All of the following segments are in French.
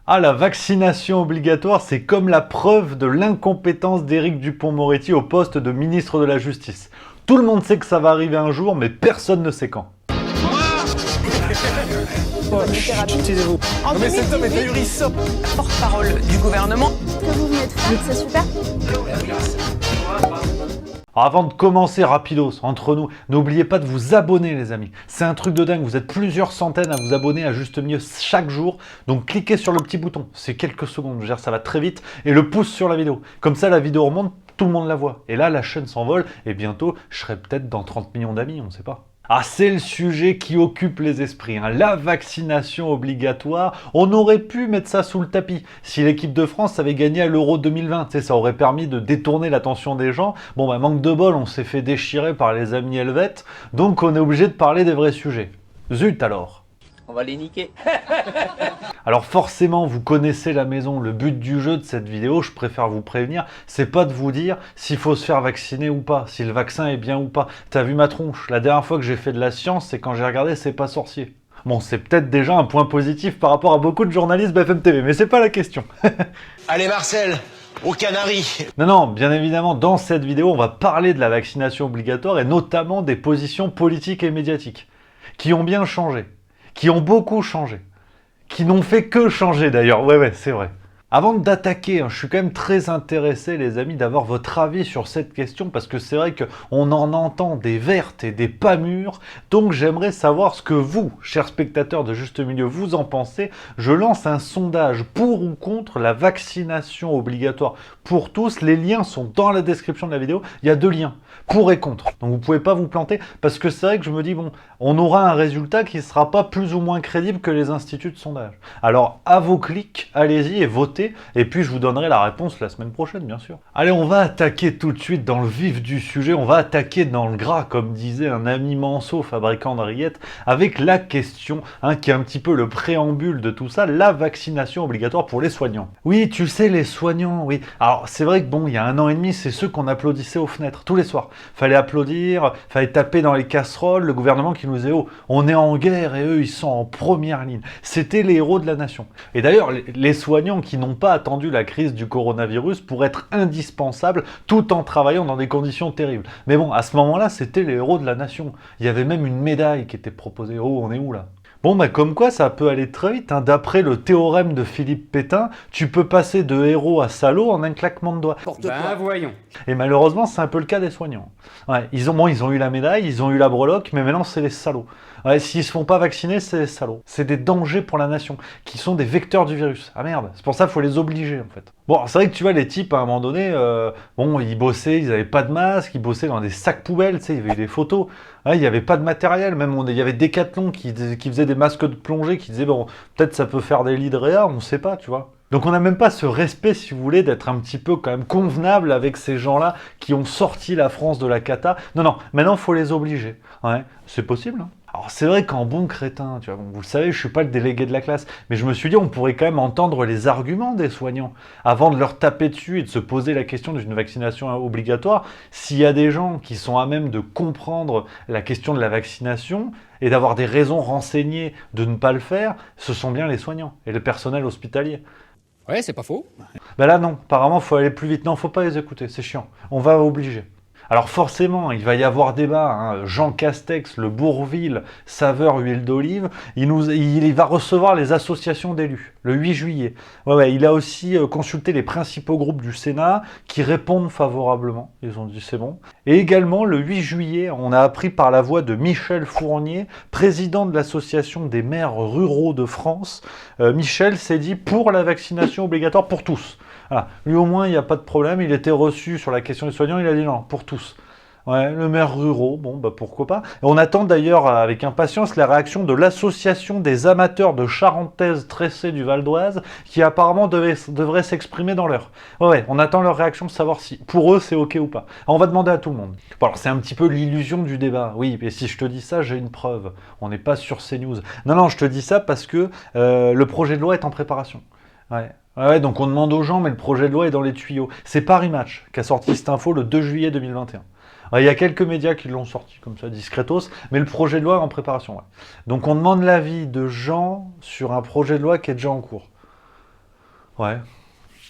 Ah, la vaccination obligatoire, c'est comme la preuve de l'incompétence d'Éric Dupond-Moretti au poste de ministre de la Justice. Tout le monde sait que ça va arriver un jour, mais personne ne sait quand. Taisez-vous. En Non mais cet homme est 2018, ahurissant. porte-parole du gouvernement. Ce que vous venez de faire, c'est super. Alors avant de commencer rapidos, entre nous, n'oubliez pas de vous abonner les amis. C'est un truc de dingue, vous êtes plusieurs centaines à vous abonner à Juste Milieu chaque jour. Donc cliquez sur le petit bouton, c'est quelques secondes, je veux dire, ça va très vite. Et le pouce sur la vidéo. Comme ça la vidéo remonte, tout le monde la voit. Et là la chaîne s'envole et bientôt je serai peut-être dans 30 millions d'amis, on ne sait pas. Ah, c'est le sujet qui occupe les esprits, hein. La vaccination obligatoire. On aurait pu mettre ça sous le tapis. Si l'équipe de France avait gagné à l'Euro 2020, tu sais, ça aurait permis de détourner l'attention des gens. Bon, bah, manque de bol, on s'est fait déchirer par les amis helvètes, donc on est obligé de parler des vrais sujets. Zut alors! On va les niquer. Alors forcément, vous connaissez la maison, le but du jeu de cette vidéo, je préfère vous prévenir, c'est pas de vous dire s'il faut se faire vacciner ou pas, si le vaccin est bien ou pas. T'as vu ma tronche? La dernière fois que j'ai fait de la science, c'est quand j'ai regardé C'est pas sorcier. Bon, c'est peut-être déjà un point positif par rapport à beaucoup de journalistes BFM TV, mais c'est pas la question. Allez Marcel, aux Canaries. Non, bien évidemment, dans cette vidéo, on va parler de la vaccination obligatoire et notamment des positions politiques et médiatiques, qui ont bien changé, qui ont beaucoup changé, qui n'ont fait que changer d'ailleurs, ouais, c'est vrai. Avant d'attaquer, je suis quand même très intéressé, les amis, d'avoir votre avis sur cette question, parce que c'est vrai qu'on en entend des vertes et des pas mûres, donc j'aimerais savoir ce que vous, chers spectateurs de Juste Milieu, vous en pensez. Je lance un sondage pour ou contre la vaccination obligatoire pour tous. Les liens sont dans la description de la vidéo, il y a 2 liens, pour et contre, donc vous ne pouvez pas vous planter, parce que c'est vrai que je me dis, bon, on aura un résultat qui ne sera pas plus ou moins crédible que les instituts de sondage. Alors, à vos clics, allez-y et votez. Et puis je vous donnerai la réponse la semaine prochaine, bien sûr. Allez, on va attaquer tout de suite dans le vif du sujet, on va attaquer dans le gras, comme disait un ami Manceau, fabricant de rillettes, avec la question, qui est un petit peu le préambule de tout ça, la vaccination obligatoire pour les soignants. Oui, tu sais, les soignants, oui. Alors, c'est vrai que bon, il y a 1 an et demi, c'est ceux qu'on applaudissait aux fenêtres, tous les soirs. Fallait applaudir, fallait taper dans les casseroles, le gouvernement qui nous disait, oh, on est en guerre et eux, ils sont en première ligne. C'était les héros de la nation. Et d'ailleurs, les soignants qui n'ont pas attendu la crise du coronavirus pour être indispensables tout en travaillant dans des conditions terribles. Mais bon, à ce moment-là, c'était les héros de la nation. Il y avait même une médaille qui était proposée. Oh, on est où là ? Bon, bah comme quoi ça peut aller très vite, hein. D'après le théorème de Philippe Pétain, tu peux passer de héros à salaud en un claquement de doigts. Voyons. Et malheureusement, c'est un peu le cas des soignants. Ouais, ils ont eu la médaille, ils ont eu la breloque, mais maintenant c'est les salauds. Ouais, s'ils se font pas vacciner, c'est des salauds. C'est des dangers pour la nation, qui sont des vecteurs du virus. Ah merde, c'est pour ça qu'il faut les obliger en fait. Bon, c'est vrai que tu vois, les types à un moment donné, bon, ils bossaient, ils avaient pas de masque, ils bossaient dans des sacs poubelles, tu sais, il y avait eu des photos. Ouais, il n'y avait pas de matériel, même il y avait Decathlon qui faisait des masques de plongée, qui disaient, bon, peut-être ça peut faire des lits de réa, on sait pas, tu vois. Donc on n'a même pas ce respect, si vous voulez, d'être un petit peu quand même convenable avec ces gens-là qui ont sorti la France de la cata. Non, maintenant il faut les obliger. Ouais, c'est possible, hein. Alors c'est vrai qu'en bon crétin, tu vois, bon, vous le savez, je suis pas le délégué de la classe, mais je me suis dit on pourrait quand même entendre les arguments des soignants avant de leur taper dessus et de se poser la question d'une vaccination obligatoire. S'il y a des gens qui sont à même de comprendre la question de la vaccination et d'avoir des raisons renseignées de ne pas le faire, ce sont bien les soignants et le personnel hospitalier. Ouais, c'est pas faux. Ben là non, apparemment il faut aller plus vite. Non, faut pas les écouter, c'est chiant. On va obliger. Alors forcément, il va y avoir débat, hein. Jean Castex, le Bourvil, saveur huile d'olive, il va recevoir les associations d'élus, le 8 juillet. Ouais, il a aussi consulté les principaux groupes du Sénat qui répondent favorablement, ils ont dit c'est bon. Et également, le 8 juillet, on a appris par la voix de Michel Fournier, président de l'association des maires ruraux de France. Michel s'est dit pour la vaccination obligatoire pour tous. Voilà. Lui au moins, il n'y a pas de problème, il était reçu sur la question des soignants, il a dit non, pour tous. Ouais, le maire ruraux, bon, bah pourquoi pas. Et on attend d'ailleurs avec impatience la réaction de l'association des amateurs de charentaise tressée du Val d'Oise, qui apparemment devrait s'exprimer dans l'heure. Ouais, on attend leur réaction de savoir si pour eux c'est ok ou pas. Alors, on va demander à tout le monde. Bon, alors c'est un petit peu l'illusion du débat. Oui, mais si je te dis ça, j'ai une preuve. On n'est pas sur CNews. Non, je te dis ça parce que le projet de loi est en préparation. Ouais, donc on demande aux gens, mais le projet de loi est dans les tuyaux. C'est Paris Match qui a sorti cette info le 2 juillet 2021. Il y a quelques médias qui l'ont sorti comme ça, discretos, mais le projet de loi est en préparation. Ouais. Donc on demande l'avis de gens sur un projet de loi qui est déjà en cours. Ouais.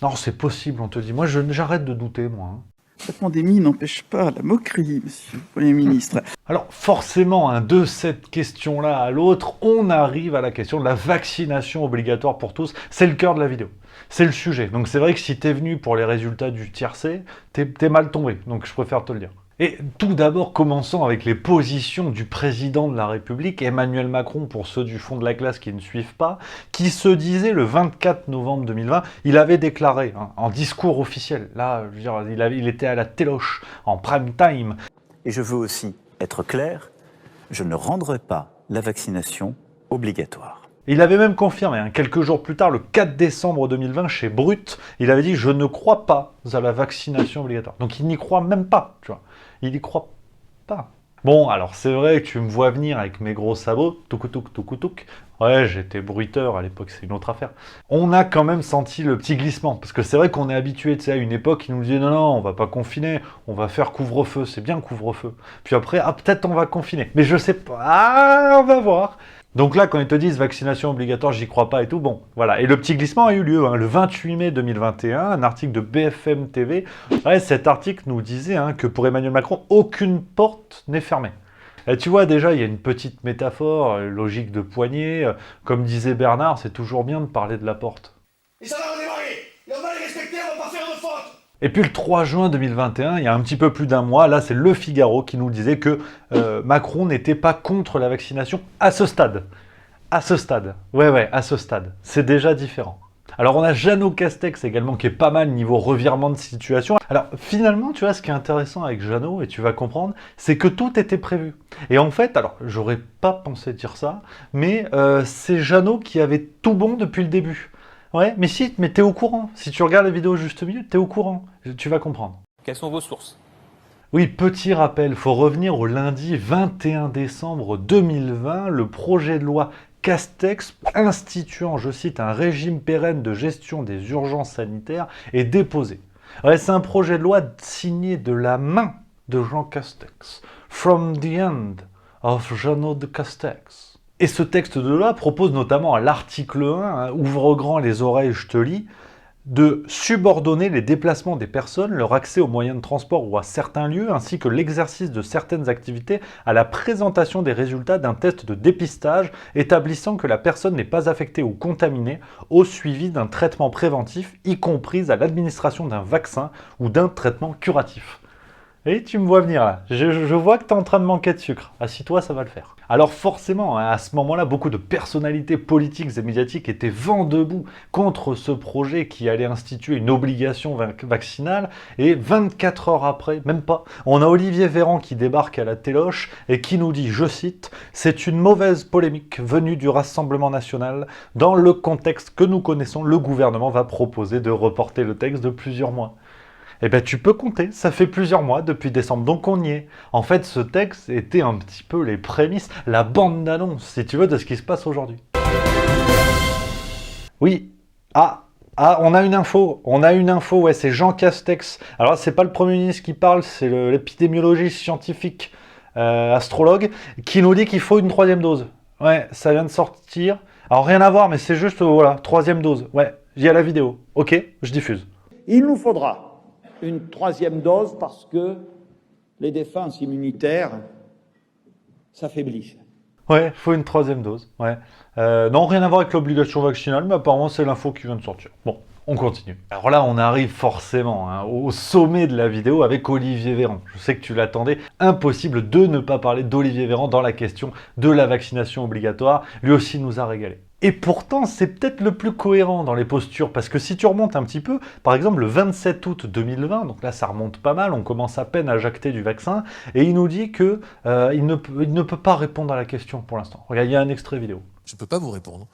Non, c'est possible, on te dit. Moi, j'arrête de douter, moi. Hein. La pandémie n'empêche pas la moquerie, monsieur le Premier ministre. Alors, forcément, hein, de cette question-là à l'autre, on arrive à la question de la vaccination obligatoire pour tous. C'est le cœur de la vidéo. C'est le sujet. Donc, c'est vrai que si t'es venu pour les résultats du tiercé, t'es mal tombé. Donc, je préfère te le dire. Et tout d'abord, commençons avec les positions du président de la République, Emmanuel Macron, pour ceux du fond de la classe qui ne suivent pas, qui se disait le 24 novembre 2020, il avait déclaré, hein, en discours officiel, là, je veux dire, il était à la téloche, en prime time. Et je veux aussi être clair, je ne rendrai pas la vaccination obligatoire. Il avait même confirmé, hein, quelques jours plus tard, le 4 décembre 2020, chez Brut, il avait dit « Je ne crois pas à la vaccination obligatoire ». Donc il n'y croit même pas, tu vois. Il n'y croit pas. Bon, alors c'est vrai que tu me vois venir avec mes gros sabots, touk. Ouais, j'étais bruiteur à l'époque, c'est une autre affaire. On a quand même senti le petit glissement, parce que c'est vrai qu'on est habitué, tu sais, à une époque, ils nous disaient non, on va pas confiner, on va faire couvre-feu, c'est bien couvre-feu. Puis après, peut-être on va confiner. Mais je sais pas, on va voir. Donc là, quand ils te disent vaccination obligatoire, j'y crois pas et tout, bon, voilà. Et le petit glissement a eu lieu, hein, le 28 mai 2021, un article de BFM TV. Ouais, cet article nous disait hein, que pour Emmanuel Macron, aucune porte n'est fermée. Et tu vois, déjà, il y a une petite métaphore, logique de poignée. Comme disait Bernard, c'est toujours bien de parler de la porte. Et ça va redémarrer. Et on va les respecter, on va pas faire de faute. Et puis le 3 juin 2021, il y a un petit peu plus d'un mois, là c'est Le Figaro qui nous disait que Macron n'était pas contre la vaccination à ce stade. À ce stade. Ouais, à ce stade. C'est déjà différent. Alors on a Jeannot Castex également qui est pas mal niveau revirement de situation. Alors finalement, tu vois, ce qui est intéressant avec Jeannot, et tu vas comprendre, c'est que tout était prévu. Et en fait, alors j'aurais pas pensé dire ça, mais c'est Jeannot qui avait tout bon depuis le début. Ouais, mais si, mais t'es au courant. Si tu regardes la vidéo juste milieu, t'es au courant. Tu vas comprendre. Quelles sont vos sources? Oui, petit rappel, faut revenir au lundi 21 décembre 2020, le projet de loi Castex instituant, je cite, un régime pérenne de gestion des urgences sanitaires est déposé. Ouais, c'est un projet de loi signé de la main de Jean Castex. From the end of Jeannot de Castex. Et ce texte de loi propose notamment à l'article 1, hein, ouvre grand les oreilles, je te lis, de subordonner les déplacements des personnes, leur accès aux moyens de transport ou à certains lieux, ainsi que l'exercice de certaines activités à la présentation des résultats d'un test de dépistage établissant que la personne n'est pas affectée ou contaminée au suivi d'un traitement préventif, y compris à l'administration d'un vaccin ou d'un traitement curatif. Et tu me vois venir là, je vois que tu es en train de manquer de sucre. Assis-toi, ça va le faire. Alors forcément, à ce moment-là, beaucoup de personnalités politiques et médiatiques étaient vent debout contre ce projet qui allait instituer une obligation vaccinale. Et 24 heures après, même pas, on a Olivier Véran qui débarque à la téloche et qui nous dit, je cite, « C'est une mauvaise polémique venue du Rassemblement national. Dans le contexte que nous connaissons, le gouvernement va proposer de reporter le texte de plusieurs mois. » Eh bien, tu peux compter, ça fait plusieurs mois depuis décembre, donc on y est. En fait, ce texte était un petit peu les prémices, la bande d'annonce, si tu veux, de ce qui se passe aujourd'hui. Oui, on a une info, ouais, c'est Jean Castex. Alors, c'est pas le Premier ministre qui parle, c'est l'épidémiologiste scientifique, astrologue, qui nous dit qu'il faut une 3e dose. Ouais, ça vient de sortir. Alors, rien à voir, mais c'est juste, voilà, 3e dose. Ouais, il y a la vidéo. Ok, je diffuse. Il nous faudra une 3e dose parce que les défenses immunitaires s'affaiblissent. Ouais, il faut une 3e dose. Ouais. Non, rien à voir avec l'obligation vaccinale, mais apparemment c'est l'info qui vient de sortir. Bon, on continue. Alors là, on arrive forcément hein, au sommet de la vidéo avec Olivier Véran. Je sais que tu l'attendais. Impossible de ne pas parler d'Olivier Véran dans la question de la vaccination obligatoire. Lui aussi nous a régalé. Et pourtant, c'est peut-être le plus cohérent dans les postures, parce que si tu remontes un petit peu, par exemple le 27 août 2020, donc là ça remonte pas mal, on commence à peine à jacter du vaccin, et il nous dit que il ne peut pas répondre à la question pour l'instant. Regarde, il y a un extrait vidéo. Je ne peux pas vous répondre.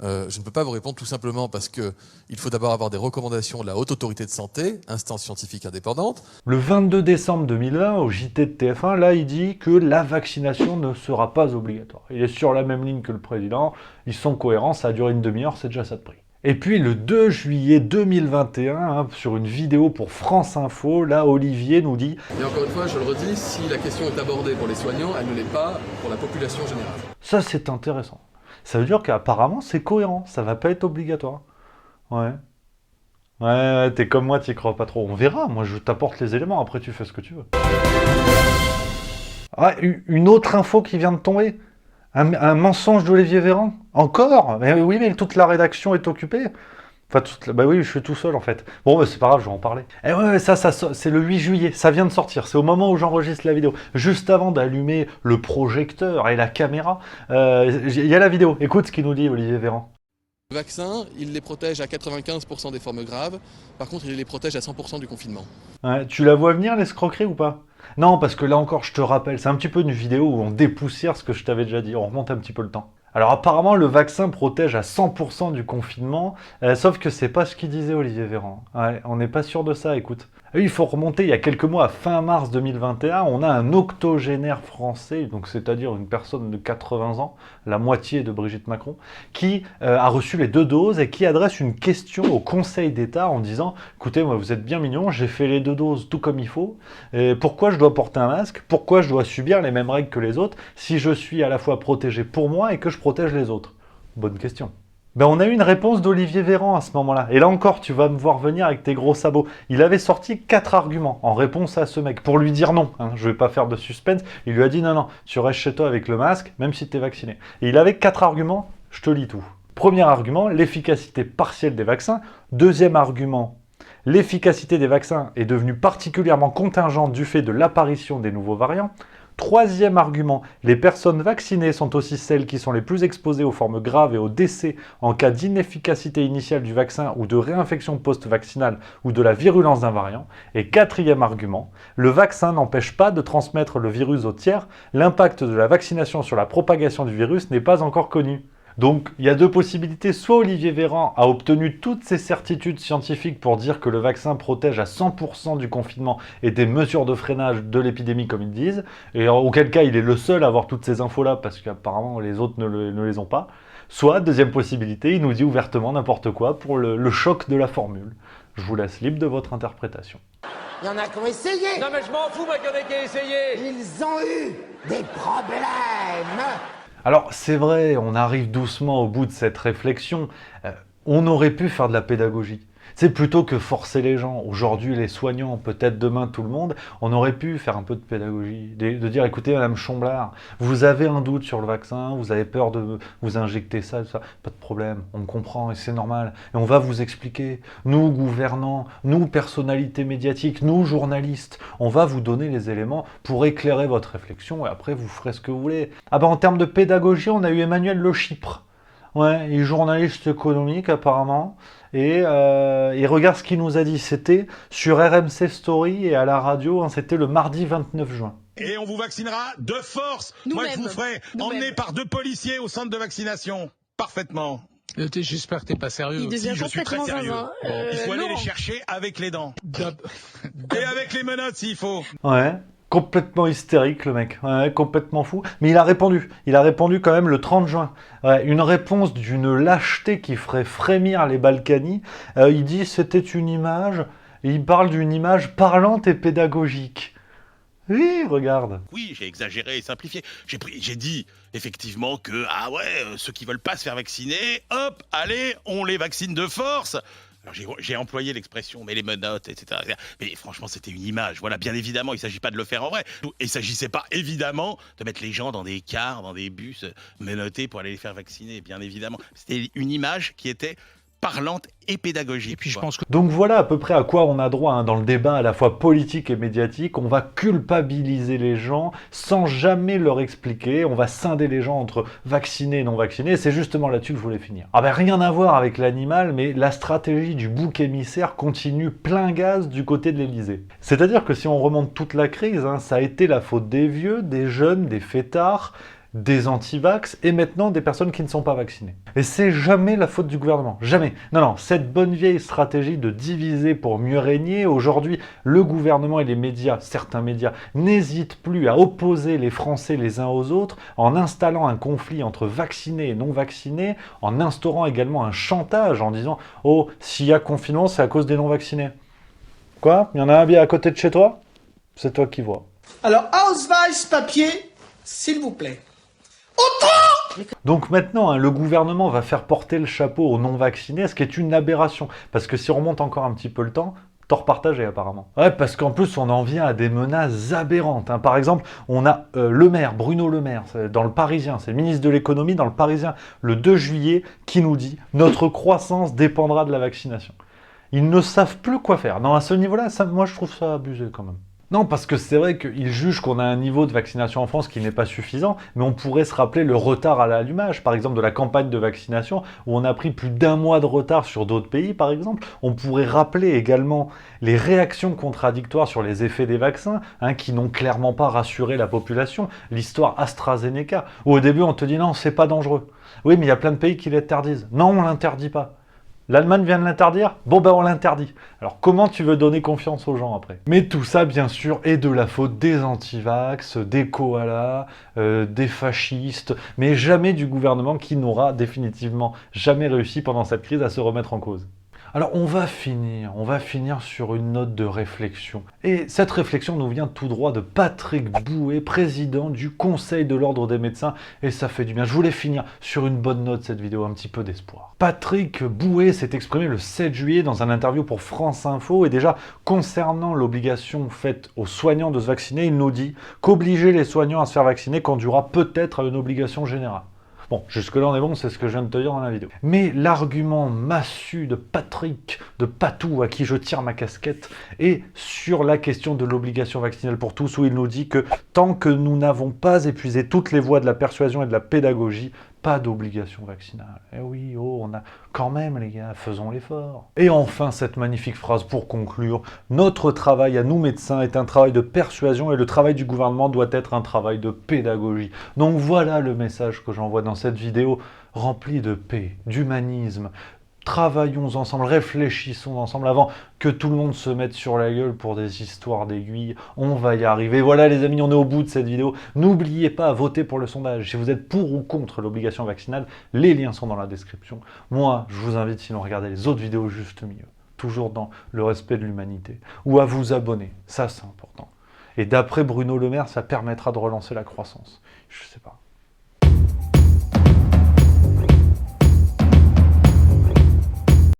Je ne peux pas vous répondre tout simplement parce qu'il faut d'abord avoir des recommandations de la Haute Autorité de Santé, instance scientifique indépendante. Le 22 décembre 2020, au JT de TF1, là, il dit que la vaccination ne sera pas obligatoire. Il est sur la même ligne que le président, ils sont cohérents, ça a duré une demi-heure, c'est déjà ça de prix. Et puis le 2 juillet 2021, hein, sur une vidéo pour France Info, là, Olivier nous dit... Et encore une fois, je le redis, si la question est abordée pour les soignants, elle ne l'est pas pour la population générale. Ça, c'est intéressant. Ça veut dire qu'apparemment, c'est cohérent. Ça va pas être obligatoire. Ouais. Ouais, t'es comme moi, t'y crois pas trop. On verra, moi je t'apporte les éléments, après tu fais ce que tu veux. Ah, une autre info qui vient de tomber. Un mensonge d'Olivier Véran. Encore? Mais oui, mais toute la rédaction est occupée. Enfin, bah oui, je suis tout seul en fait. Bon, bah, c'est pas grave, je vais en parler. Et ouais, ça c'est le 8 juillet, ça vient de sortir. C'est au moment où j'enregistre la vidéo. Juste avant d'allumer le projecteur et la caméra, il y a la vidéo. Écoute ce qu'il nous dit, Olivier Véran. Le vaccin, il les protège à 95% des formes graves. Par contre, il les protège à 100% du confinement. Ouais, tu la vois venir, l'escroquerie, ou pas? Non, parce que là encore, je te rappelle, c'est un petit peu une vidéo où on dépoussière ce que je t'avais déjà dit. On remonte un petit peu le temps. Alors apparemment, le vaccin protège à 100% du confinement, sauf que c'est pas ce qu'il disait Olivier Véran. Ouais, on n'est pas sûr de ça, écoute. Il faut remonter il y a quelques mois, à fin mars 2021, on a un octogénaire français, donc c'est-à-dire une personne de 80 ans, la moitié de Brigitte Macron, qui a reçu les 2 doses et qui adresse une question au Conseil d'État en disant « Écoutez, moi vous êtes bien mignons, j'ai fait les 2 doses tout comme il faut, et pourquoi je dois porter un masque? Pourquoi je dois subir les mêmes règles que les autres si je suis à la fois protégé pour moi et que je protège les autres ?» Bonne question. Ben on a eu une réponse d'Olivier Véran à ce moment-là. Et là encore, tu vas me voir venir avec tes gros sabots. Il avait sorti 4 arguments en réponse à ce mec, pour lui dire non. Hein, je vais pas faire de suspense. Il lui a dit non, tu restes chez toi avec le masque, même si tu es vacciné. Et il avait 4 arguments, je te lis tout. Premier argument, l'efficacité partielle des vaccins. Deuxième argument, l'efficacité des vaccins est devenue particulièrement contingente du fait de l'apparition des nouveaux variants. Troisième argument, les personnes vaccinées sont aussi celles qui sont les plus exposées aux formes graves et aux décès en cas d'inefficacité initiale du vaccin ou de réinfection post-vaccinale ou de la virulence d'un variant. Et quatrième argument, le vaccin n'empêche pas de transmettre le virus aux tiers, l'impact de la vaccination sur la propagation du virus n'est pas encore connu. Donc, il y a 2 possibilités. Soit Olivier Véran a obtenu toutes ces certitudes scientifiques pour dire que le vaccin protège à 100% du confinement et des mesures de freinage de l'épidémie, comme ils disent, et auquel cas il est le seul à avoir toutes ces infos-là, parce qu'apparemment les autres ne les ont pas. Soit, deuxième possibilité, il nous dit ouvertement n'importe quoi pour le choc de la formule. Je vous laisse libre de votre interprétation. Il y en a qui ont essayé. Non mais je m'en fous, moi, qu'il y en ait qui a essayé. Ils ont eu des problèmes. Alors, c'est vrai, on arrive doucement au bout de cette réflexion. On aurait pu faire de la pédagogie. C'est plutôt que forcer les gens. Aujourd'hui, les soignants, peut-être demain tout le monde, on aurait pu faire un peu de pédagogie. De dire, écoutez, Madame Chomblard, vous avez un doute sur le vaccin, vous avez peur de vous injecter ça, pas de problème, on comprend et c'est normal. Et on va vous expliquer. Nous, gouvernants, nous, personnalités médiatiques, nous, journalistes, on va vous donner les éléments pour éclairer votre réflexion et après, vous ferez ce que vous voulez. Ah ben, en termes de pédagogie, on a eu Emmanuel Le Chypre. Ouais, il est journaliste économique apparemment, et regarde ce qu'il nous a dit, c'était sur RMC Story et à la radio, hein, c'était le mardi 29 juin. Et on vous vaccinera de force. Moi, je vous ferai emmener par 2 policiers au centre de vaccination. Parfaitement. J'espère que t'es pas sérieux. Si, je suis très sérieux. Il faut aller les chercher avec les dents. Et avec les menottes s'il faut. Ouais. Complètement hystérique le mec, ouais, complètement fou. Mais il a répondu quand même le 30 juin. Ouais, une réponse d'une lâcheté qui ferait frémir les Balkany. Il dit c'était une image, et il parle d'une image parlante et pédagogique. Oui, regarde. Oui, j'ai exagéré et simplifié. J'ai dit effectivement que, ah ouais, ceux qui veulent pas se faire vacciner, hop, allez, on les vaccine de force. Alors j'ai employé l'expression, mais les menottes, etc. Mais franchement, c'était une image. Voilà, bien évidemment, il ne s'agit pas de le faire en vrai. Et il ne s'agissait pas, évidemment, de mettre les gens dans des cars, dans des bus menottés pour aller les faire vacciner, bien évidemment. C'était une image qui était parlante et pédagogique. Et puis je pense que... Donc voilà à peu près à quoi on a droit hein, dans le débat à la fois politique et médiatique. On va culpabiliser les gens sans jamais leur expliquer. On va scinder les gens entre vaccinés et non vaccinés. Et c'est justement là-dessus que je voulais finir. Ah ben rien à voir avec l'animal, mais la stratégie du bouc émissaire continue plein gaz du côté de l'Élysée. C'est-à-dire que si on remonte toute la crise, hein, ça a été la faute des vieux, des jeunes, des fêtards, des anti-vax et maintenant des personnes qui ne sont pas vaccinées. Et c'est jamais la faute du gouvernement, jamais. Non, non, cette bonne vieille stratégie de diviser pour mieux régner, aujourd'hui, le gouvernement et les médias, certains médias, n'hésitent plus à opposer les Français les uns aux autres en installant un conflit entre vaccinés et non vaccinés, en instaurant également un chantage en disant « Oh, s'il y a confinement, c'est à cause des non vaccinés. » Quoi? Il y en a un bien à côté de chez toi? C'est toi qui vois. Alors, Ausweis papier, s'il vous plaît. Autant Donc maintenant, hein, le gouvernement va faire porter le chapeau aux non-vaccinés, ce qui est une aberration. Parce que si on remonte encore un petit peu le temps, tort partagé apparemment. Ouais, parce qu'en plus, on en vient à des menaces aberrantes. Hein. Par exemple, on a le maire, Bruno Le Maire, dans le Parisien, c'est le ministre de l'économie dans le Parisien, le 2 juillet, qui nous dit « Notre croissance dépendra de la vaccination ». Ils ne savent plus quoi faire. Non, à ce niveau-là, moi je trouve ça abusé quand même. Non, parce que c'est vrai qu'ils jugent qu'on a un niveau de vaccination en France qui n'est pas suffisant, mais on pourrait se rappeler le retard à l'allumage, par exemple de la campagne de vaccination, où on a pris plus d'1 mois de retard sur d'autres pays, par exemple. On pourrait rappeler également les réactions contradictoires sur les effets des vaccins, hein, qui n'ont clairement pas rassuré la population. L'histoire AstraZeneca, où au début on te dit non, c'est pas dangereux. Oui, mais il y a plein de pays qui l'interdisent. Non, on l'interdit pas. L'Allemagne vient de l'interdire? Bon ben on l'interdit. Alors comment tu veux donner confiance aux gens après? Mais tout ça bien sûr est de la faute des antivax, des koalas, des fascistes, mais jamais du gouvernement qui n'aura définitivement jamais réussi pendant cette crise à se remettre en cause. Alors on va finir sur une note de réflexion. Et cette réflexion nous vient tout droit de Patrick Bouet, président du Conseil de l'Ordre des médecins, et ça fait du bien. Je voulais finir sur une bonne note cette vidéo, un petit peu d'espoir. Patrick Bouet s'est exprimé le 7 juillet dans un interview pour France Info, et déjà concernant l'obligation faite aux soignants de se vacciner, il nous dit qu'obliger les soignants à se faire vacciner conduira peut-être à une obligation générale. Bon, jusque-là on est bon, c'est ce que je viens de te dire dans la vidéo. Mais l'argument massu de Patrick, de Patou, à qui je tire ma casquette, est sur la question de l'obligation vaccinale pour tous, où il nous dit que tant que nous n'avons pas épuisé toutes les voies de la persuasion et de la pédagogie, pas d'obligation vaccinale. Eh oui, oh, on a quand même, les gars, faisons l'effort. Et enfin, cette magnifique phrase pour conclure, notre travail à nous médecins est un travail de persuasion et le travail du gouvernement doit être un travail de pédagogie. Donc voilà le message que j'envoie dans cette vidéo, rempli de paix, d'humanisme. Travaillons ensemble, réfléchissons ensemble avant que tout le monde se mette sur la gueule pour des histoires d'aiguilles. On va y arriver. Voilà les amis, on est au bout de cette vidéo. N'oubliez pas à voter pour le sondage. Si vous êtes pour ou contre l'obligation vaccinale, les liens sont dans la description. Moi, je vous invite sinon à regarder les autres vidéos juste mieux, toujours dans le respect de l'humanité, ou à vous abonner. Ça, c'est important. Et d'après Bruno Le Maire, ça permettra de relancer la croissance. Je sais pas.